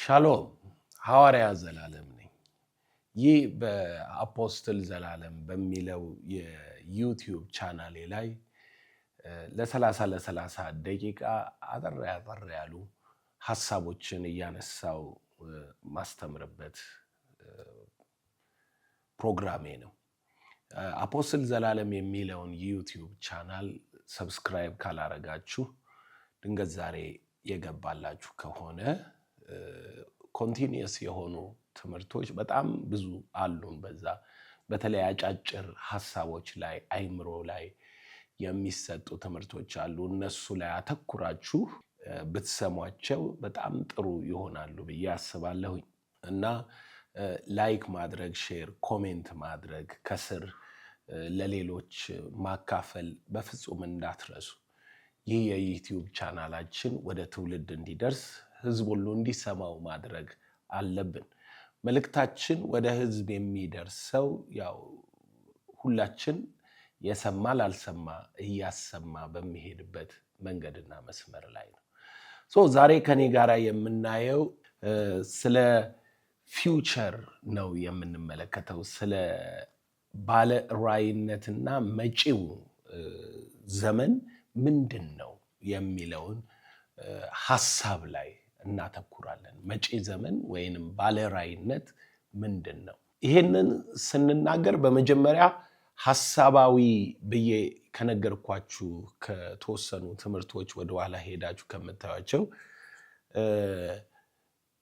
ሻሎም ሐዋርያ ዘላለም ነኝ። ይህ በአፖስትል ዘላለም በሚለው የዩቲዩብ ቻናሌ ላይ ለ30 ደቂቃ አጠር ያሉ ሐሳቦችን እያነሳው ማስተምርበት ፕሮግራሜ ነው። አፖስትል ዘላለም የሚለውን ዩቲዩብ ቻናል ሰብስክራይብ ካላረጋችሁ ድንገት ዛሬ የገባላችሁ ከሆነ ኮንቲኒየስ የሆኑ ትምህርቶች በጣም ብዙ አሉን። በዛ በተለይ አጫጭር ሐሳቦች ላይ አይምሮ ላይ የሚሰጡ ትምህርቶች አሉ። እነሱ ላይ አተኩራችሁ ብትሰሟቸው በጣም ጥሩ ይሆናሉ ብዬ አስባለሁኝ እና ላይክ ማድረግ፣ ሼር፣ ኮሜንት ማድረግ ከስር ለሌሎች ማካፈል በፍጹም እንዳትረሱ። ይህ የዩቲዩብ ቻናላችን ወደ ትውልድ እንዲደርስ ህዝብ ሁሉ እንዲሰማው ማድረግ አለብን። መልእክታችን ወደ ህዝብ የሚደርሰው ያው ሁላችን የሰማ ላልሰማ እያሰማ በሚሄድበት መንገድና መስመር ላይ ነው። ዛሬ ከኔ ጋር የምናየው ስለ ፊውቸር ነው የምንመለከተው። ስለ ባለ ራዕይነትና መጪው ዘመን ምንድን ነው የሚለውን ሐሳብ ላይ እናተኩራለን። መጪ ዘመን ወይንም ባለ ራዕይነት ምንድን ነው? ይሄንን ስንናገር በመጀመሪያ ሐሳባዊ ብዬ ከነገርኳችሁ ከተወሰኑ ትምህርቶች ወደ ኋላ ሄዳችሁ ከምታዩቸው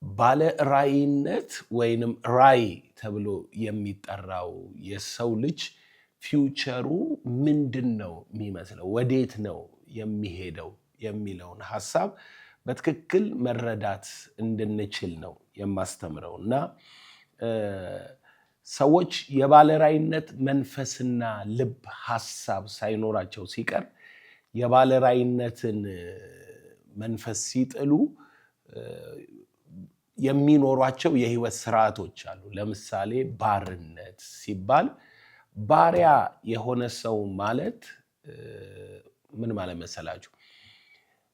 ባለ ራዕይነት ወይንም ራዕይ ተብሎ የሚጠራው የሰው ልጅ ፊውቸሩ ምንድን ነው የሚመስለው፣ ወዴት ነው የሚሄደው የሚለውን ሐሳብ በትክክል መረዳት እንድንችል ነው የማስተምረው እና ሰዎች የባለ ራዕይነት መንፈስና ልብ ሐሳብ ሳይኖራቸው ሲቀር የባለ ራዕይነትን መንፈስ ሲጥሉ የሚኖሯቸው የህይወት ስርዓቶች አሉ። ለምሳሌ ባርነት ሲባል ባሪያ የሆነ ሰው ማለት ምን ማለት መሰላችሁ?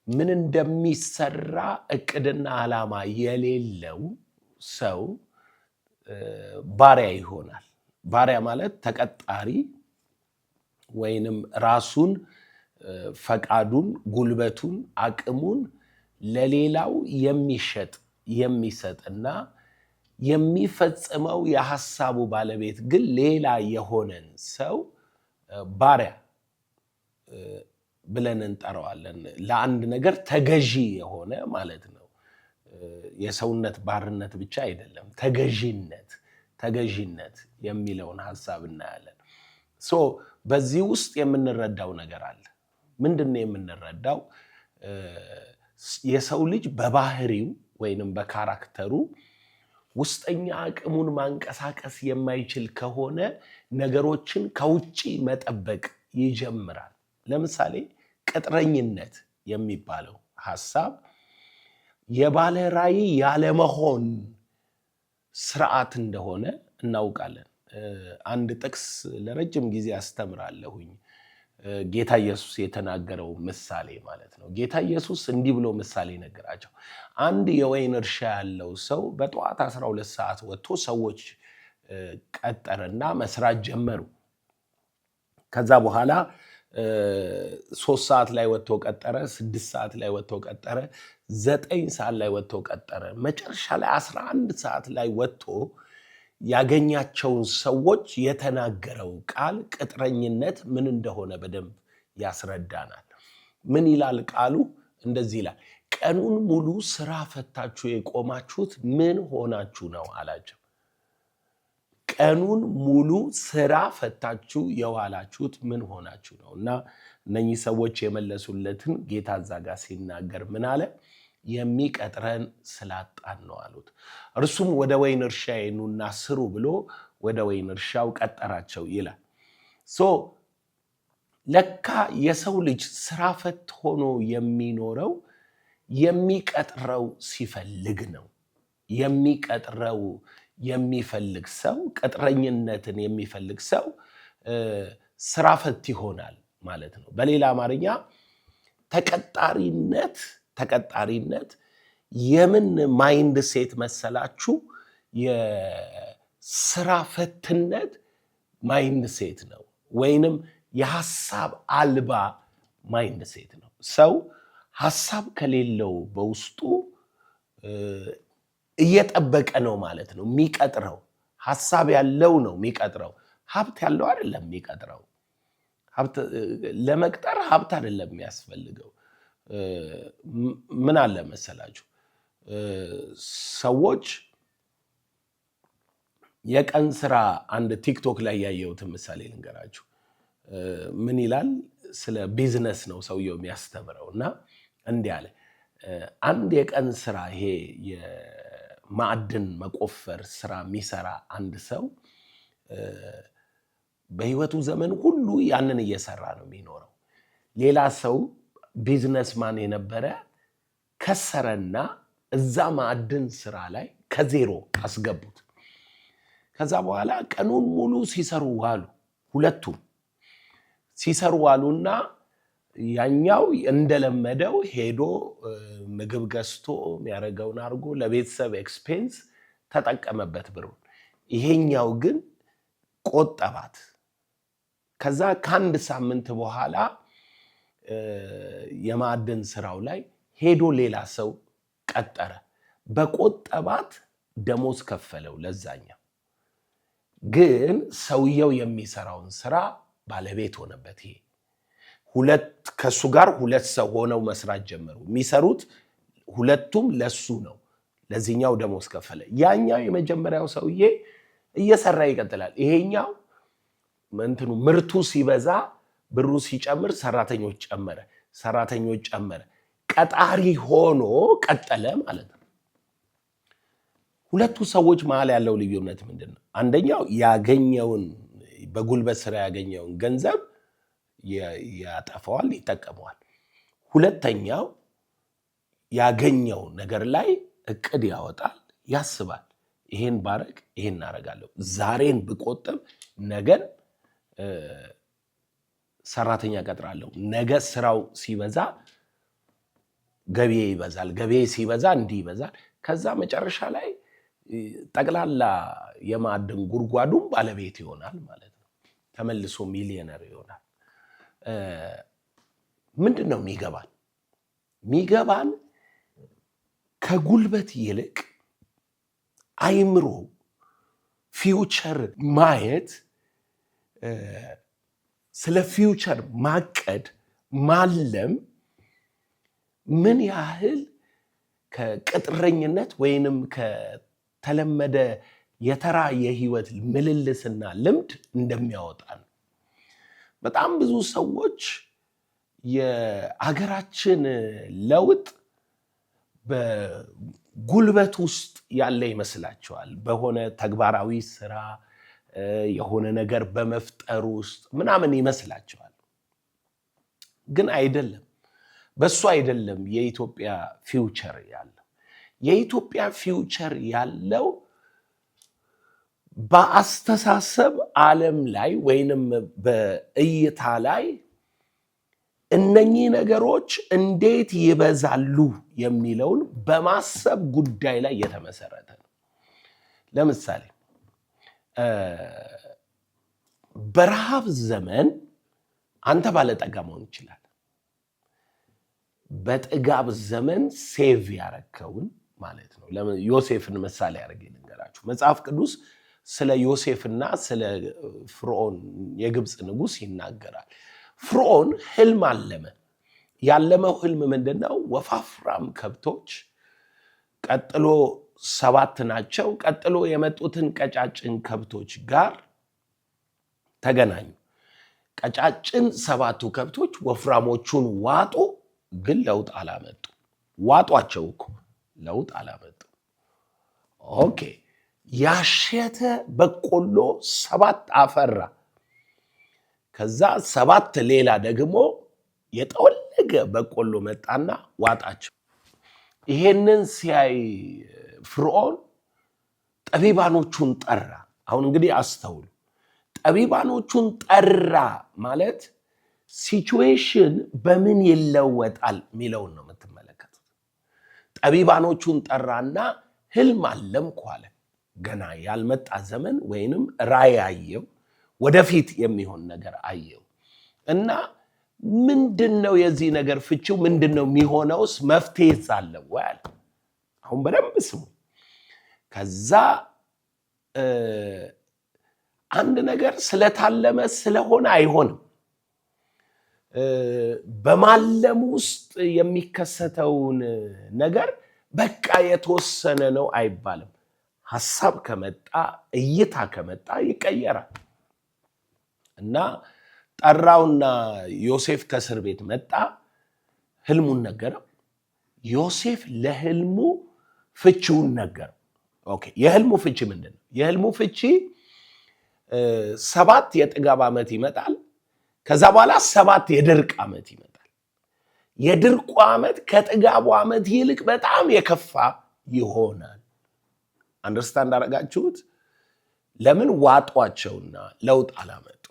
ምን እንደሚሰራ እቅድና ዓላማ የሌለው ሰው ባሪያ ይሆናል። ባሪያ ማለት ተቀጣሪ ወይንም ራሱን፣ ፈቃዱን፣ ጉልበቱን፣ አቅሙን ለሌላው የሚሸጥ የሚሰጥና የሚፈጽመው የሐሳቡ ባለቤት ግን ሌላ የሆነን ሰው ባሪያ ብለን እንጠራዋለን። ለአንድ ነገር ተገዢ የሆነ ማለት ነው። የሰውነት ባርነት ብቻ አይደለም፣ ተገዢነት የሚለውን ሐሳብ እናያለን። በዚህ ውስጥ የምንረዳው ነገር አለ። ምንድነው የምንረዳው? የሰው ልጅ በባህሪው ወይንም በካራክተሩ ውስጠኛ አቅሙን ማንቀሳቀስ የማይችል ከሆነ ነገሮችን ከውጪ መጠበቅ ይጀምራል። ለምሳሌ ቅጥረኝነት የሚባለው ሐሳብ የባለ ራዕይ ያለመሆን ስርዓት እንደሆነ እናውቃለን። አንድ ጥቅስ ለረጅም ጊዜ አስተምራለሁኝ። ጌታ ኢየሱስ የተናገረው ምሳሌ ማለት ነው። ጌታ ኢየሱስ እንዲህ ብሎ ምሳሌ ነገራቸው። አንድ የወይን እርሻ ያለው ሰው በጠዋት 12 ሰዓት ወጥቶ ሰዎች ቀጠረና መስራት ጀመሩ። ከዛ በኋላ 3 ሰዓት ላይ ወጥቶ ቀጠረ፣ 6 ሰዓት ላይ ወጥቶ ቀጠረ፣ 9 ሰዓት ላይ ወጥቶ ቀጠረ። መጨረሻ ላይ 11 ሰዓት ላይ ወጥቶ ያገኛቸውን ሰዎች የተናገረው ቃል ቅጥረኝነት ምን እንደሆነ በደንብ ያስረዳናል። ምን ይላል ቃሉ? እንደዚህ ይላል፣ ቀኑን ሙሉ ስራ ፈታችሁ የቆማችሁት ምን ሆናችሁ ነው አላቸው። ቀኑን ሙሉ ስራ ፈታችሁ የዋላችሁት ምን ሆናችሁ ነው? እና እነኚህ ሰዎች የመለሱለትን ጌታ እዛ ጋር ሲናገር ምን አለ? የሚቀጥረን ስላጣን ነው አሉት። እርሱም ወደ ወይን እርሻዬ ኑና ስሩ ብሎ ወደ ወይን እርሻው ቀጠራቸው ይላል። ለካ የሰው ልጅ ስራ ፈት ሆኖ የሚኖረው የሚቀጥረው ሲፈልግ ነው። የሚቀጥረው የሚፈልግ ሰው፣ ቅጥረኝነትን የሚፈልግ ሰው ስራ ፈት ይሆናል ማለት ነው። በሌላ አማርኛ ተቀጣሪነት የምን ማይንድ ሴት መሰላችሁ? የስራ ፈትነት ማይንድ ሴት ነው፣ ወይንም የሐሳብ አልባ ማይንድ ሴት ነው። ሰው ሐሳብ ከሌለው በውስጡ እየጠበቀ ነው ማለት ነው የሚቀጥረው። ሐሳብ ያለው ነው የሚቀጥረው፣ ሀብት ያለው አይደለም የሚቀጥረው። ለመቅጠር ሀብት አይደለም የሚያስፈልገው። ምን አለ መሰላችሁ? ሰዎች የቀን ስራ አንድ ቲክቶክ ላይ ያየሁትን ምሳሌ ልንገራችሁ። ምን ይላል? ስለ ቢዝነስ ነው ሰውየው የሚያስተምረው እና እንዲህ አለ። አንድ የቀን ስራ ይሄ የማዕድን መቆፈር ስራ የሚሰራ አንድ ሰው በህይወቱ ዘመን ሁሉ ያንን እየሰራ ነው የሚኖረው። ሌላ ሰው ቢዝነስማን የነበረ ከሰረና እዛ ማዕድን ስራ ላይ ከዜሮ አስገቡት። ከዛ በኋላ ቀኑን ሙሉ ሲሰሩ ዋሉ። ሁለቱም ሲሰሩ ዋሉና ያኛው እንደለመደው ሄዶ ምግብ ገዝቶ የሚያደርገውን አድርጎ ለቤተሰብ ኤክስፔንስ ተጠቀመበት ብሩን። ይሄኛው ግን ቆጠባት። ከዛ ከአንድ ሳምንት በኋላ የማዕድን ስራው ላይ ሄዶ ሌላ ሰው ቀጠረ። በቆጠባት ደሞዝ ከፈለው ለዛኛው። ግን ሰውየው የሚሰራውን ስራ ባለቤት ሆነበት። ይሄ ከሱ ጋር ሁለት ሰው ሆነው መስራት ጀመሩ። የሚሰሩት ሁለቱም ለሱ ነው። ለዚህኛው ደሞዝ ከፈለ። ያኛው የመጀመሪያው ሰውዬ እየሰራ ይቀጥላል። ይሄኛው ምርቱ ሲበዛ ብሩ ሲጨምር ሰራተኞች ጨመረ። ቀጣሪ ሆኖ ቀጠለ ማለት ነው። ሁለቱ ሰዎች መሀል ያለው ልዩነት ምንድን ነው? አንደኛው ያገኘውን በጉልበት ስራ ያገኘውን ገንዘብ ያጠፋዋል፣ ይጠቀመዋል። ሁለተኛው ያገኘው ነገር ላይ እቅድ ያወጣል፣ ያስባል። ይሄን ባረግ ይሄን እናደርጋለሁ፣ ዛሬን ብቆጥብ ነገን ሰራተኛ ቀጥራለሁ፣ ነገ ስራው ሲበዛ ገቢዬ ይበዛል፣ ገቢዬ ሲበዛ እንዲህ ይበዛል። ከዛ መጨረሻ ላይ ጠቅላላ የማዕድን ጉድጓዱም ባለቤት ይሆናል ማለት ነው። ተመልሶ ሚሊዮነር ይሆናል። ምንድን ነው የሚገባን? ከጉልበት ይልቅ አይምሮ ፊውቸር ማየት፣ ስለ ፊውቸር ማቀድ፣ ማለም ምን ያህል ከቅጥረኝነት ወይንም ከተለመደ የተራ የህይወት ምልልስና ልምድ እንደሚያወጣ ነው። በጣም ብዙ ሰዎች የሀገራችን ለውጥ በጉልበት ውስጥ ያለ ይመስላቸዋል። በሆነ ተግባራዊ ስራ የሆነ ነገር በመፍጠር ውስጥ ምናምን ይመስላቸዋል። ግን አይደለም። በሱ አይደለም የኢትዮጵያ ፊውቸር ያለው። የኢትዮጵያ ፊውቸር ያለው በአስተሳሰብ ዓለም ላይ ወይንም በእይታ ላይ እነኚህ ነገሮች እንዴት ይበዛሉ የሚለውን በማሰብ ጉዳይ ላይ የተመሰረተ ነው። ለምሳሌ በረሃብ ዘመን አንተ ባለጠጋ መሆን ይችላል። በጥጋብ ዘመን ሴቭ ያረከውን ማለት ነው። ለምን ዮሴፍን ምሳሌ ያደርግ ልንገራችሁ። መጽሐፍ ቅዱስ ስለ ዮሴፍና ስለ ፍርዖን የግብፅ ንጉሥ ይናገራል። ፍርዖን ህልም አለመ። ያለመው ህልም ምንድነው? ወፋፍራም ከብቶች፣ ቀጥሎ 7 ናቸው። ቀጥሎ የመጡትን ቀጫጭን ከብቶች ጋር ተገናኙ። ቀጫጭን 7ቱ ከብቶች ወፍራሞቹን ዋጡ፣ ግን ለውጥ አላመጡ። ዋጧቸው እኮ ለውጥ አላመጡ። ኦኬ። ያሸተ በቆሎ 7 አፈራ። ከዛ 7 ሌላ ደግሞ የጠወለገ በቆሎ መጣና ዋጣቸው። ይሄንን ሲያይ ፍርዖን ጠቢባኖቹን ጠራ። አሁን እንግዲህ አስተውሉ። ጠቢባኖቹን ጠራ ማለት ሲቹዌሽን በምን ይለወጣል የሚለውን ነው የምትመለከቱት። ጠቢባኖቹን ጠራና ህልም አለምኩ አለ። ገና ያልመጣ ዘመን ወይንም ራእይ አየው፣ ወደፊት የሚሆን ነገር አየው እና ምንድነው የዚህ ነገር ፍቺው? ምንድነው የሚሆነውስ? መፍትሄስ አለው ወይ አለ። አሁን በደንብ ስሙ። ከዛ አንድ ነገር ስለታለመ ስለሆነ አይሆንም። በማለም ውስጥ የሚከሰተውን ነገር በቃ የተወሰነ ነው አይባልም። ሐሳብ ከመጣ እይታ ከመጣ ይቀየራል። እና ጠራውና ዮሴፍ ከእስር ቤት መጣ፣ ህልሙን ነገረው። ዮሴፍ ለህልሙ ፍቺውን ነገረው። ኦኬ፣ የህልሙ ፍቺ ምንድነው? የህልሙ ፍቺ 7 የጥጋብ ዓመት ይመጣል። ከዛ በኋላ 7 የድርቅ ዓመት ይመጣል። የድርቁ ዓመት ከጥጋቡ ዓመት ይልቅ በጣም የከፋ ይሆናል። አንደርስታንድ አደረጋችሁት? ለምን ዋጧቸውና ለውጥ አላመጡ?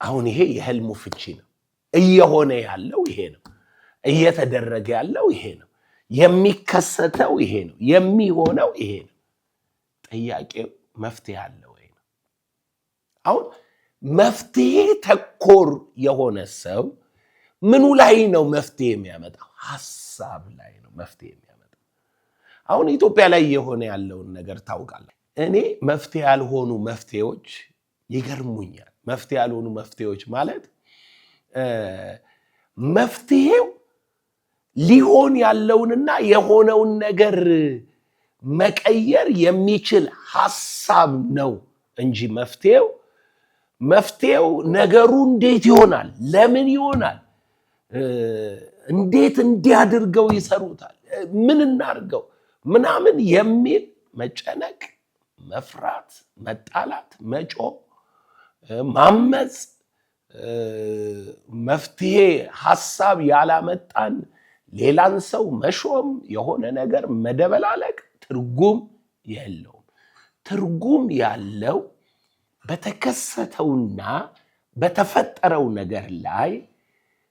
አሁን ይሄ የህልሙ ፍቺ ነው። እየሆነ ያለው ይሄ ነው። እየተደረገ ያለው ይሄ ነው። የሚከሰተው ይሄ ነው። የሚሆነው ይሄ ነው። ጥያቄው መፍትሄ አለ ወይ ነው። አሁን መፍትሄ ተኮር የሆነ ሰው ምኑ ላይ ነው መፍትሄ የሚያመጣው? ሐሳብ ላይ ነው መፍትሄ የሚያመጣው። አሁን ኢትዮጵያ ላይ የሆነ ያለውን ነገር ታውቃለህ። እኔ መፍትሄ ያልሆኑ መፍትሄዎች ይገርሙኛል። መፍትሄ ያልሆኑ መፍትሄዎች ማለት መፍትሄው ሊሆን ያለውንና የሆነውን ነገር መቀየር የሚችል ሐሳብ ነው እንጂ መፍትሄው ነገሩ እንዴት ይሆናል፣ ለምን ይሆናል፣ እንዴት እንዲያድርገው ይሰሩታል፣ ምን እናርገው ምናምን የሚል መጨነቅ፣ መፍራት፣ መጣላት፣ መጮህ፣ ማመጽ፣ መፍትሄ ሐሳብ ያላመጣን ሌላን ሰው መሾም፣ የሆነ ነገር መደበላለቅ ትርጉም የለውም። ትርጉም ያለው በተከሰተውና በተፈጠረው ነገር ላይ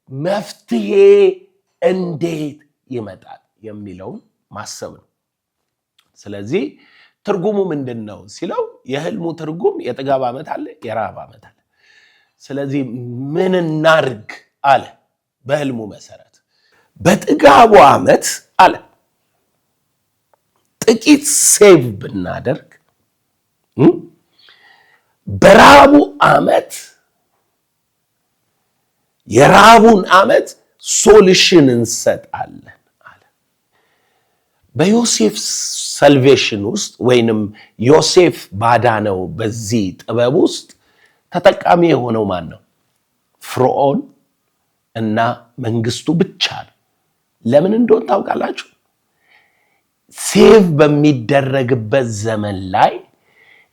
መፍትሄ እንዴት ይመጣል የሚለውን ማሰብ ነው። ስለዚህ ትርጉሙ ምንድን ነው ሲለው የህልሙ ትርጉም የጥጋብ ዓመት አለ፣ የረሃብ ዓመት አለ። ስለዚህ ምን እናርግ አለ። በህልሙ መሰረት በጥጋቡ ዓመት አለ ጥቂት ሴቭ ብናደርግ፣ በረሃቡ ዓመት የረሃቡን ዓመት ሶሉሽን እንሰጣለን አለ። በዮሴፍ ሰልቬሽን ውስጥ ወይንም ዮሴፍ ባዳነው በዚህ ጥበብ ውስጥ ተጠቃሚ የሆነው ማን ነው? ፍርዖን እና መንግስቱ ብቻ ነው። ለምን እንደሆነ ታውቃላችሁ? ሴቭ በሚደረግበት ዘመን ላይ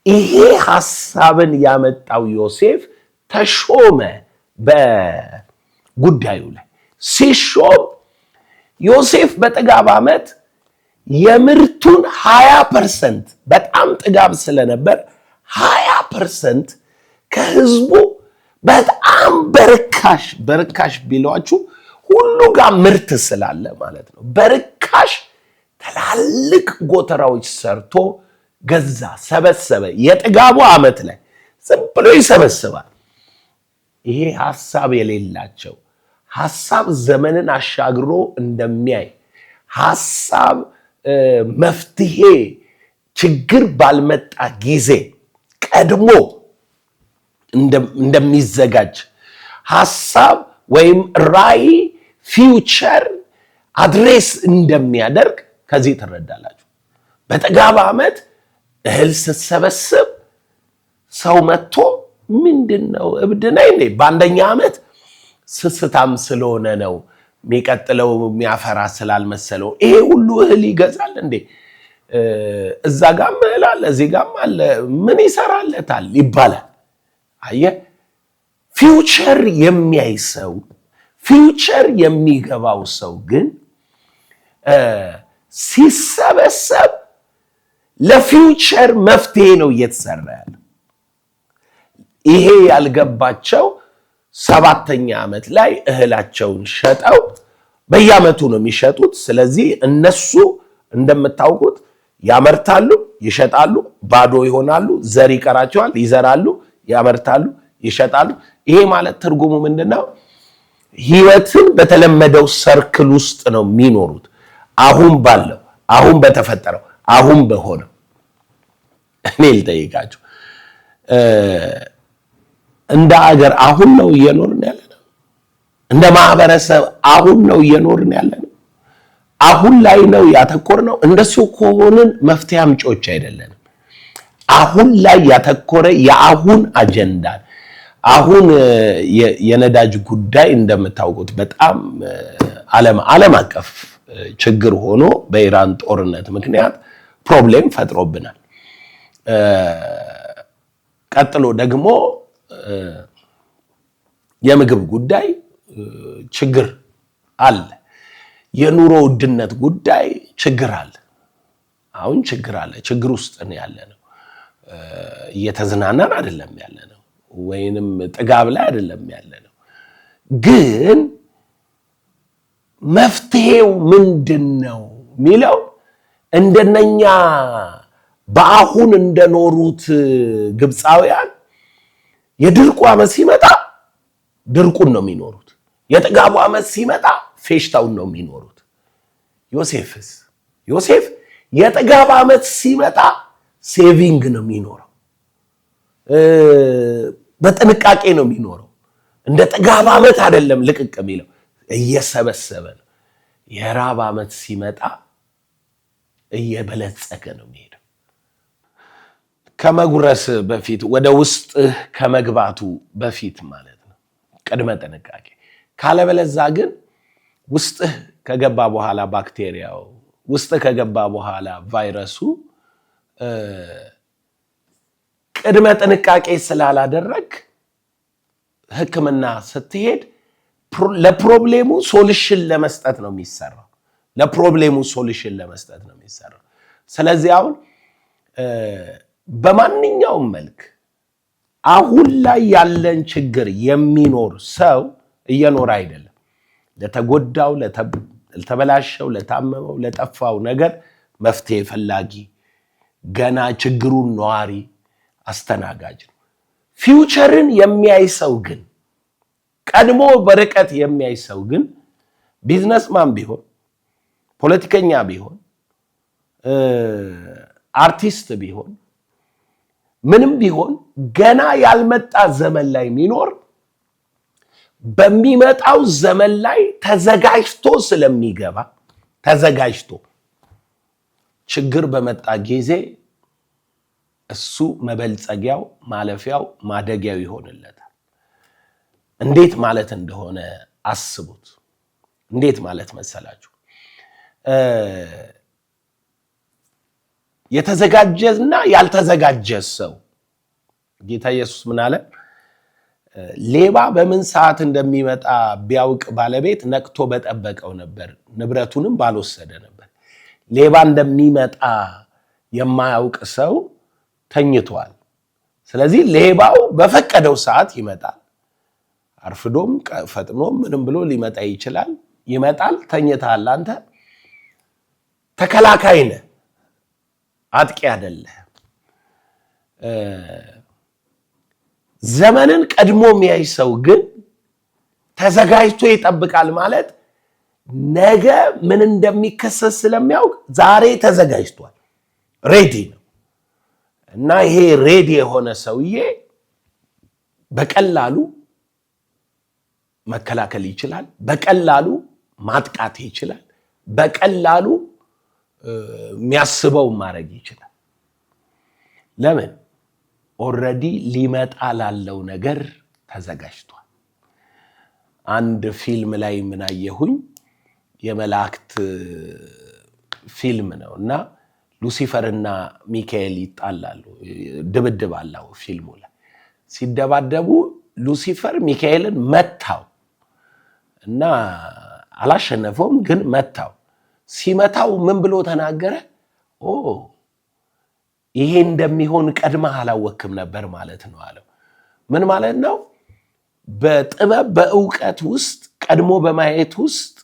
ይሄ ሐሳብን ያመጣው ዮሴፍ ተሾመ። በጉዳዩ ላይ ሲሾም ዮሴፍ በጥጋብ ዓመት የምርቱን 20% በጣም ጥጋብ ስለነበር 20% ከህዝቡ በጣም በርካሽ ቢሏችሁ ሁሉ ጋር ምርት ስላለ ማለት ነው። በርካሽ ትላልቅ ጎተራዎች ሰርቶ ገዛ፣ ሰበሰበ። የጥጋቡ ዓመት ላይ ዝም ብሎ ይሰበስባል። ይሄ ሐሳብ የሌላቸው ሐሳብ ዘመንን አሻግሮ እንደሚያይ ሐሳብ መፍትሄ ችግር ባልመጣ ጊዜ ቀድሞ እንደሚዘጋጅ ሐሳብ ወይም ራዕይ ፊውቸር አድሬስ እንደሚያደርግ ከዚህ ትረዳላችሁ። በጥጋብ ዓመት እህል ስትሰበስብ ሰው መጥቶ ምንድነው እብድ ነህ እንዴ? በአንደኛ ዓመት ስስታም ስለሆነ ነው የሚቀጥለው የሚያፈራ ስላልመሰለው ይሄ ሁሉ እህል ይገዛል እንዴ? እዛ ጋም እህል አለ፣ እዚህ ጋም አለ፣ ምን ይሰራለታል ይባላል። አየህ፣ ፊውቸር የሚያይ ሰው፣ ፊውቸር የሚገባው ሰው ግን ሲሰበሰብ ለፊውቸር መፍትሄ ነው እየተሰራ ያለ። ይሄ ያልገባቸው 7ኛ ዓመት ላይ እህላቸውን ሸጠው በየዓመቱ ነው የሚሸጡት። ስለዚህ እነሱ እንደምታውቁት ያመርታሉ፣ ይሸጣሉ፣ ባዶ ይሆናሉ፣ ዘር ይቀራቸዋል፣ ይዘራሉ፣ ያመርታሉ፣ ይሸጣሉ። ይሄ ማለት ትርጉሙ ምንድነው? ህይወትን በተለመደው ሰርክል ውስጥ ነው የሚኖሩት። አሁን ባለው፣ አሁን በተፈጠረው፣ አሁን በሆነው። እኔ ልጠይቃችሁ፣ እንደ አገር አሁን ነው እየኖርን ያለነው? እንደ ማህበረሰብ አሁን ነው እየኖርን ያለነው? አሁን ላይ ነው ያተኮርነው? እንደሱ ከሆንን መፍትሄ አምጪዎች አይደለንም። አሁን ላይ ያተኮረ የአሁን አጀንዳ አሁን የነዳጅ ጉዳይ እንደምታውቁት በጣም ዓለም አቀፍ ችግር ሆኖ በኢራን ጦርነት ምክንያት ፕሮብሌም ፈጥሮብናል። ቀጥሎ ደግሞ የምግብ ጉዳይ ችግር አለ። የኑሮ ውድነት ጉዳይ ችግር አለ። አሁን ችግር አለ። ችግር ውስጥ ነው ያለነው። እየተዝናናን አይደለም ያለነው፣ ወይንም ጥጋብ ላይ አይደለም ያለነው። ግን መፍትሄው ምንድነው ሚለው እንደነኛ በአሁን እንደኖሩት ግብፃውያን የድርቁ ዓመት ሲመጣ ድርቁን ነው የሚኖሩት። የጥጋቡ ዓመት ሲመጣ ፌሽታውን ነው የሚኖሩት። ዮሴፍ የጥጋብ ዓመት ሲመጣ ሴቪንግ ነው የሚኖረው። በጥንቃቄ ነው የሚኖረው። እንደ ጥጋብ ዓመት አይደለም ልቅቅ የሚለው፣ እየሰበሰበ ነው። የራብ ዓመት ሲመጣ እየበለጸገ ነው የሚሄደው። ከመጉረስ በፊት ወደ ውስጥህ ከመግባቱ በፊት ማለት ነው ቅድመ ጥንቃቄ። ካለበለዛ ግን ውስጥህ ከገባ በኋላ ባክቴሪያው፣ ውስጥህ ከገባ በኋላ ቫይረሱ ቅድመ ጥንቃቄ ስላላደረግ ሕክምና ስትሄድ ለፕሮብሌሙ ሶሉሽን ለመስጠት ነው የሚሰራው። ስለዚህ አሁን በማንኛውም መልክ አሁን ላይ ያለን ችግር የሚኖር ሰው እየኖረ አይደለም። ለተጎዳው፣ ለተበላሸው፣ ለታመመው፣ ለጠፋው ነገር መፍትሄ ፈላጊ፣ ገና ችግሩን ነዋሪ፣ አስተናጋጅ ነው። ፊውቸርን የሚያይ ሰው ግን፣ ቀድሞ በርቀት የሚያይ ሰው ግን ቢዝነስማን ቢሆን፣ ፖለቲከኛ ቢሆን፣ አርቲስት ቢሆን፣ ምንም ቢሆን ገና ያልመጣ ዘመን ላይ የሚኖር በሚመጣው ዘመን ላይ ተዘጋጅቶ ስለሚገባ ተዘጋጅቶ ችግር በመጣ ጊዜ እሱ መበልጸጊያው፣ ማለፊያው፣ ማደጊያው ይሆንለታል። እንዴት ማለት እንደሆነ አስቡት። እንዴት ማለት መሰላችሁ? የተዘጋጀና ያልተዘጋጀ ሰው ጌታ ኢየሱስ ምን አለ? ሌባ በምን ሰዓት እንደሚመጣ ቢያውቅ ባለቤት ነቅቶ በጠበቀው ነበር፣ ንብረቱንም ባልወሰደ ነበር። ሌባ እንደሚመጣ የማያውቅ ሰው ተኝቷል። ስለዚህ ሌባው በፈቀደው ሰዓት ይመጣል። አርፍዶም ፈጥኖም ምንም ብሎ ሊመጣ ይችላል። ይመጣል። ተኝተሃል። አንተ ተከላካይ ነህ፣ አጥቂ አይደለህ። ዘመንን ቀድሞ የሚያይ ሰው ግን ተዘጋጅቶ ይጠብቃል። ማለት ነገ ምን እንደሚከሰት ስለሚያውቅ ዛሬ ተዘጋጅቷል፣ ሬዲ ነው። እና ይሄ ሬዲ የሆነ ሰውዬ በቀላሉ መከላከል ይችላል፣ በቀላሉ ማጥቃት ይችላል፣ በቀላሉ የሚያስበው ማድረግ ይችላል። ለምን? ኦልሬዲ ሊመጣ ላለው ነገር ተዘጋጅቷል። አንድ ፊልም ላይ ምን አየሁኝ? የመላእክት ፊልም ነው እና ሉሲፈር እና ሚካኤል ይጣላሉ። ድብድብ አለው ፊልሙ ላይ። ሲደባደቡ ሉሲፈር ሚካኤልን መታው እና አላሸነፈውም፣ ግን መታው። ሲመታው ምን ብሎ ተናገረ? ይሄ እንደሚሆን ቀድመህ አላወክም ነበር ማለት ነው አለው። ምን ማለት ነው? በጥበብ በእውቀት ውስጥ ቀድሞ በማየት ውስጥ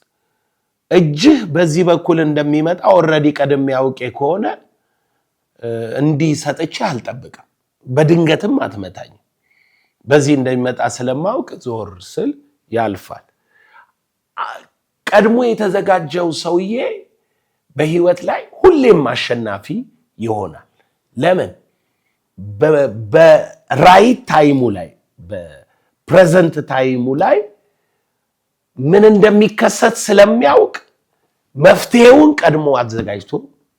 እጅህ በዚህ በኩል እንደሚመጣ ኦልሬዲ ቀድሜ ያውቄ ከሆነ እንዲህ ሰጥቼ አልጠብቅም። በድንገትም አትመታኝ። በዚህ እንደሚመጣ ስለማውቅ ዞር ስል ያልፋል። ቀድሞ የተዘጋጀው ሰውዬ በህይወት ላይ ሁሌም አሸናፊ ይሆናል። ለምን? በራይት ታይሙ ላይ በፕሬዘንት ታይሙ ላይ ምን እንደሚከሰት ስለሚያውቅ መፍትሄውን ቀድሞ አዘጋጅቶ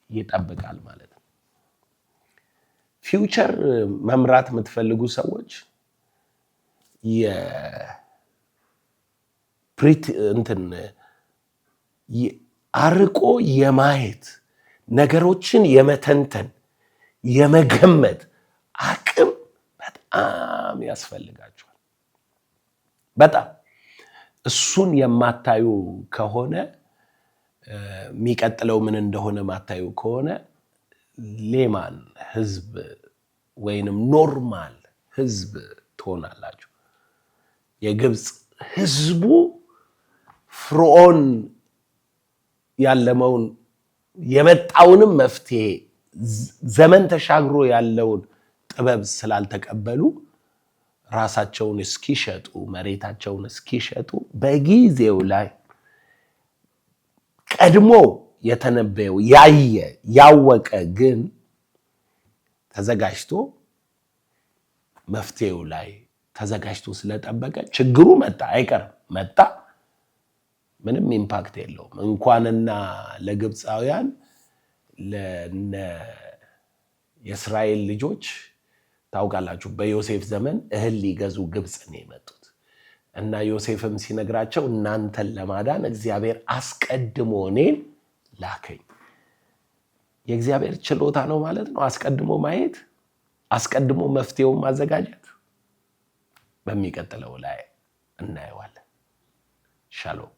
ይጠብቃል ማለት ነው። ፊውቸር መምራት የምትፈልጉ ሰዎች አርቆ የማየት ነገሮችን የመተንተን የመገመት አቅም በጣም ያስፈልጋቸዋል። በጣም እሱን የማታዩ ከሆነ የሚቀጥለው ምን እንደሆነ ማታዩ ከሆነ ሌማን ህዝብ ወይንም ኖርማል ህዝብ ትሆናላችሁ። የግብፅ ህዝቡ ፍርዖን ያለመውን የመጣውንም መፍትሄ ዘመን ተሻግሮ ያለውን ጥበብ ስላልተቀበሉ ራሳቸውን እስኪሸጡ መሬታቸውን እስኪሸጡ በጊዜው ላይ ቀድሞ የተነበየው ያወቀ ግን ተዘጋጅቶ መፍትሄው ላይ ተዘጋጅቶ ስለጠበቀ ችግሩ መጣ አይቀርም መጣ፣ ምንም ኢምፓክት የለውም። እንኳንና ለግብፃውያን ለነ የእስራኤል ልጆች ታውቃላችሁ፣ በዮሴፍ ዘመን እህል ሊገዙ ግብፅ ነው የመጡት እና ዮሴፍም ሲነግራቸው እናንተን ለማዳን እግዚአብሔር አስቀድሞ እኔን ላከኝ። የእግዚአብሔር ችሎታ ነው ማለት ነው አስቀድሞ ማየት፣ አስቀድሞ መፍትሄውን ማዘጋጀት። በሚቀጥለው ላይ እናየዋለን። ሻሎም